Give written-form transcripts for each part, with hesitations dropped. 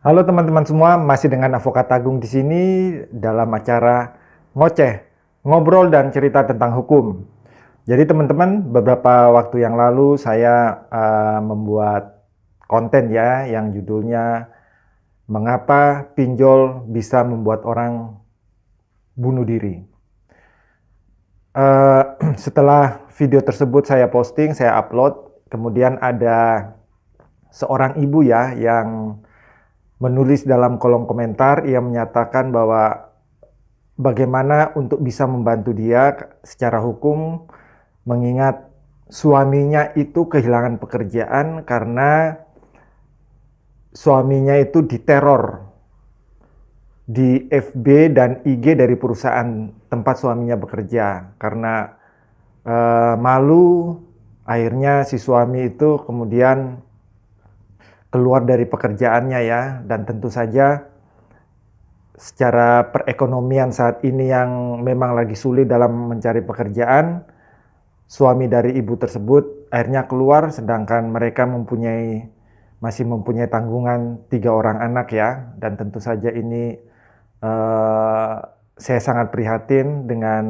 Halo teman-teman semua, masih dengan Avokat Agung di sini dalam acara Ngoceh, Ngobrol dan Cerita tentang Hukum. Jadi teman-teman, beberapa waktu yang lalu saya membuat konten ya yang judulnya Mengapa Pinjol Bisa Membuat Orang Bunuh Diri. Setelah video tersebut saya posting, saya upload, kemudian ada seorang ibu ya yang menulis dalam kolom komentar. Ia menyatakan bahwa bagaimana untuk bisa membantu dia secara hukum, mengingat suaminya itu kehilangan pekerjaan karena suaminya itu diteror di FB dan IG dari perusahaan tempat suaminya bekerja. Karena malu, akhirnya si suami itu kemudian keluar dari pekerjaannya ya, dan tentu saja secara perekonomian saat ini yang memang lagi sulit dalam mencari pekerjaan, suami dari ibu tersebut akhirnya keluar, sedangkan mereka masih mempunyai tanggungan 3 orang anak ya, dan tentu saja ini saya sangat prihatin dengan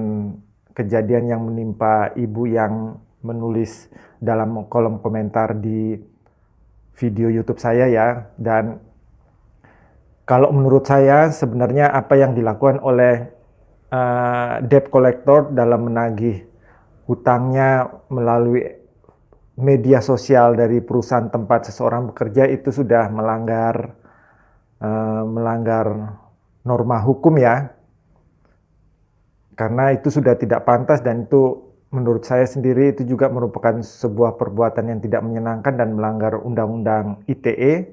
kejadian yang menimpa ibu yang menulis dalam kolom komentar di video YouTube saya ya. Dan kalau menurut saya sebenarnya apa yang dilakukan oleh debt collector dalam menagih hutangnya melalui media sosial dari perusahaan tempat seseorang bekerja itu sudah melanggar norma hukum ya, karena itu sudah tidak pantas, dan itu menurut saya sendiri itu juga merupakan sebuah perbuatan yang tidak menyenangkan dan melanggar undang-undang ITE.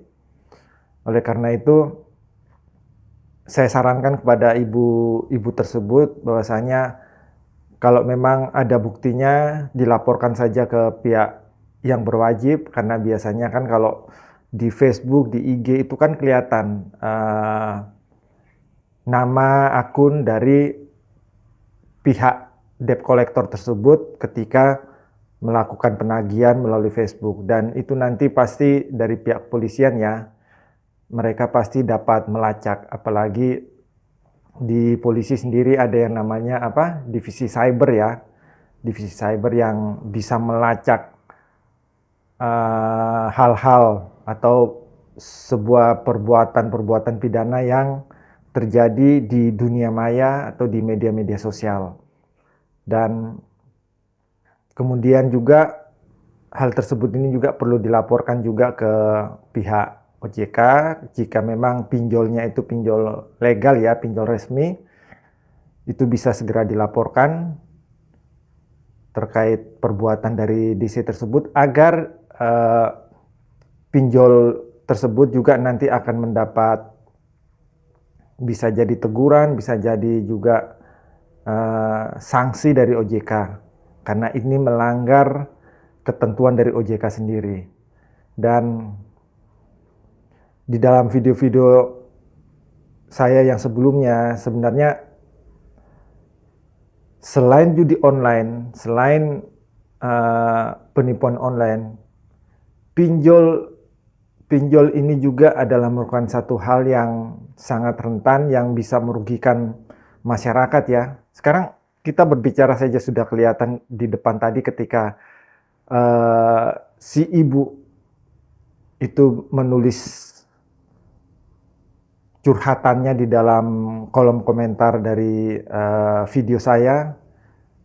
Oleh karena itu saya sarankan kepada ibu tersebut bahwasanya kalau memang ada buktinya dilaporkan saja ke pihak yang berwajib, karena biasanya kan kalau di Facebook, di IG itu kan kelihatan nama akun dari pihak debt collector tersebut ketika melakukan penagihan melalui Facebook, dan itu nanti pasti dari pihak kepolisian ya, mereka pasti dapat melacak. Apalagi di polisi sendiri ada yang namanya divisi cyber ya, divisi cyber yang bisa melacak hal-hal atau sebuah perbuatan pidana yang terjadi di dunia maya atau di media-media sosial. Dan kemudian juga hal tersebut ini juga perlu dilaporkan juga ke pihak OJK jika memang pinjolnya itu pinjol legal ya, pinjol resmi, itu bisa segera dilaporkan terkait perbuatan dari DC tersebut, agar pinjol tersebut juga nanti akan mendapat, bisa jadi teguran, bisa jadi juga sanksi dari OJK, karena ini melanggar ketentuan dari OJK sendiri. Dan di dalam video-video saya yang sebelumnya, sebenarnya selain judi online, selain penipuan online, pinjol ini juga adalah merupakan satu hal yang sangat rentan yang bisa merugikan masyarakat ya. Sekarang kita berbicara saja sudah kelihatan di depan tadi ketika si ibu itu menulis curhatannya di dalam kolom komentar dari video saya,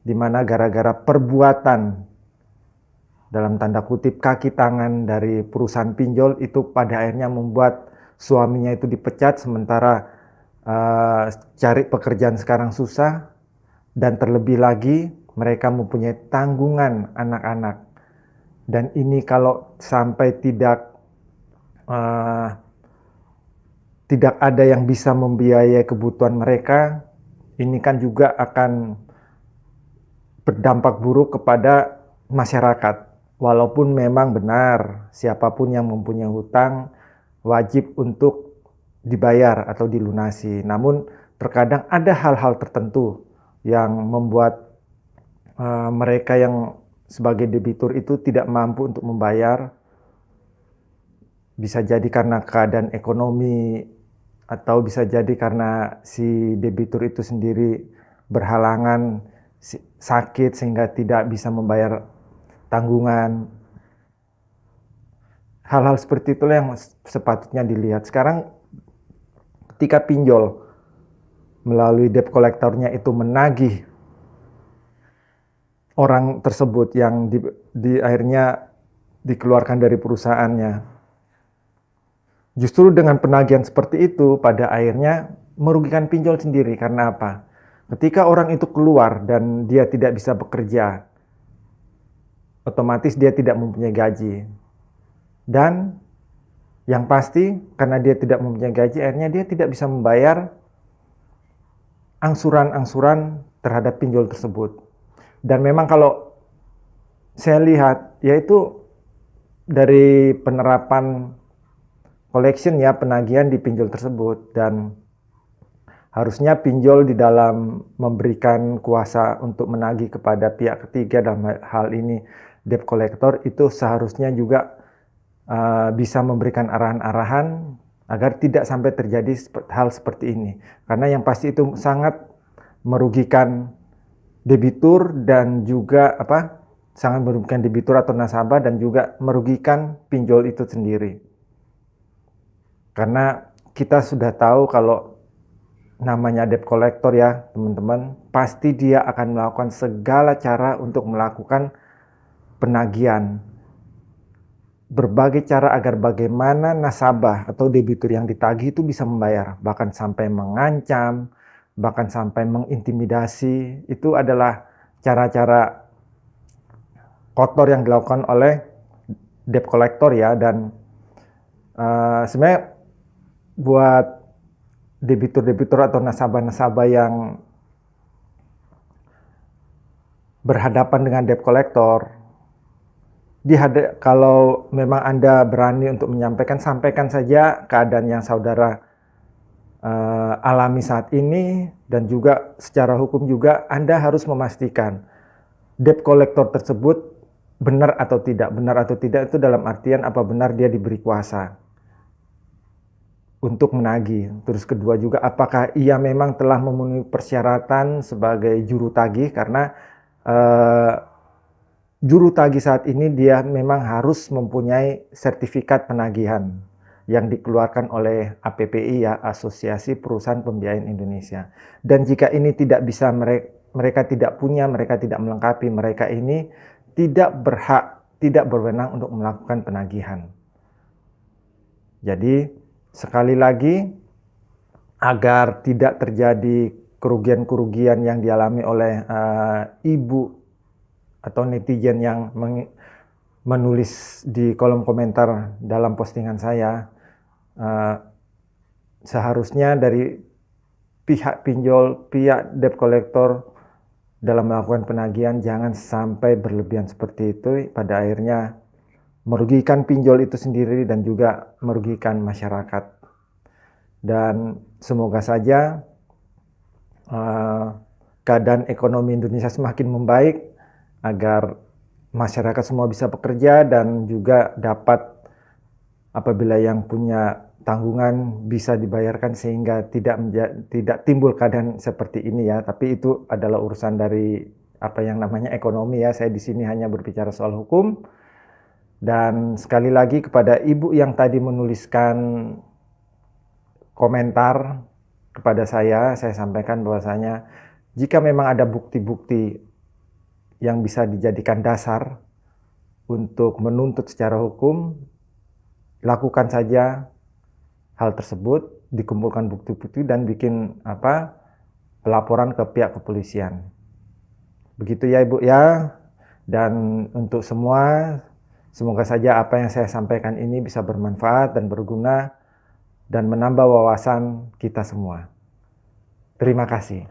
di mana gara-gara perbuatan dalam tanda kutip kaki tangan dari perusahaan pinjol itu pada akhirnya membuat suaminya itu dipecat, sementara cari pekerjaan sekarang susah, dan terlebih lagi mereka mempunyai tanggungan anak-anak. Dan ini kalau sampai tidak ada yang bisa membiayai kebutuhan mereka, ini kan juga akan berdampak buruk kepada masyarakat. Walaupun memang benar siapapun yang mempunyai hutang wajib untuk dibayar atau dilunasi, namun terkadang ada hal-hal tertentu yang membuat mereka yang sebagai debitur itu tidak mampu untuk membayar, Bisa jadi karena keadaan ekonomi, atau bisa jadi karena si debitur itu sendiri berhalangan, sakit sehingga tidak bisa membayar tanggungan. Hal-hal seperti itulah yang sepatutnya dilihat. Sekarang ketika pinjol melalui debt collectornya itu menagih orang tersebut yang di akhirnya dikeluarkan dari perusahaannya. Justru dengan penagihan seperti itu pada akhirnya merugikan pinjol sendiri. Karena apa? Ketika orang itu keluar dan dia tidak bisa bekerja, otomatis dia tidak mempunyai gaji. Dan yang pasti karena dia tidak mempunyai gaji, akhirnya dia tidak bisa membayar angsuran-angsuran terhadap pinjol tersebut. Dan memang kalau saya lihat, yaitu dari penerapan collection ya, penagihan di pinjol tersebut, dan harusnya pinjol di dalam memberikan kuasa untuk menagih kepada pihak ketiga, dalam hal ini debt collector, itu seharusnya juga bisa memberikan arahan-arahan agar tidak sampai terjadi hal seperti ini. Karena yang pasti itu sangat merugikan debitur dan juga sangat merugikan debitur atau nasabah, dan juga merugikan pinjol itu sendiri. Karena kita sudah tahu kalau namanya debt collector ya teman-teman, pasti dia akan melakukan segala cara untuk melakukan penagihan. Berbagai cara agar bagaimana nasabah atau debitur yang ditagih itu bisa membayar. Bahkan sampai mengancam, bahkan sampai mengintimidasi. Itu adalah cara-cara kotor yang dilakukan oleh debt collector ya. Dan sebenarnya buat debitur-debitur atau nasabah-nasabah yang berhadapan dengan debt collector, kalau memang Anda berani untuk menyampaikan, sampaikan saja keadaan yang saudara alami saat ini, dan juga secara hukum juga Anda harus memastikan debt collector tersebut benar atau tidak. Benar atau tidak itu dalam artian apa benar dia diberi kuasa untuk menagih. Terus kedua juga, apakah ia memang telah memenuhi persyaratan sebagai juru tagih, karena juru tagih saat ini dia memang harus mempunyai sertifikat penagihan yang dikeluarkan oleh APPI ya, Asosiasi Perusahaan Pembiayaan Indonesia. Dan jika ini tidak bisa, mereka tidak punya, mereka tidak melengkapi, mereka ini tidak berhak, tidak berwenang untuk melakukan penagihan. Jadi sekali lagi, agar tidak terjadi kerugian-kerugian yang dialami oleh ibu atau netizen yang menulis di kolom komentar dalam postingan saya, seharusnya dari pihak pinjol, pihak debt collector dalam melakukan penagihan jangan sampai berlebihan seperti itu, pada akhirnya merugikan pinjol itu sendiri dan juga merugikan masyarakat. Dan semoga saja keadaan ekonomi Indonesia semakin membaik agar masyarakat semua bisa bekerja, dan juga dapat apabila yang punya tanggungan bisa dibayarkan sehingga tidak timbul keadaan seperti ini ya. Tapi itu adalah urusan dari apa yang namanya ekonomi ya. Saya di sini hanya berbicara soal hukum. Dan sekali lagi kepada ibu yang tadi menuliskan komentar kepada saya sampaikan bahwasanya jika memang ada bukti-bukti yang bisa dijadikan dasar untuk menuntut secara hukum, lakukan saja hal tersebut, dikumpulkan bukti-bukti dan bikin pelaporan ke pihak kepolisian. Begitu ya Ibu ya. Dan untuk semua, semoga saja apa yang saya sampaikan ini bisa bermanfaat dan berguna dan menambah wawasan kita semua. Terima kasih.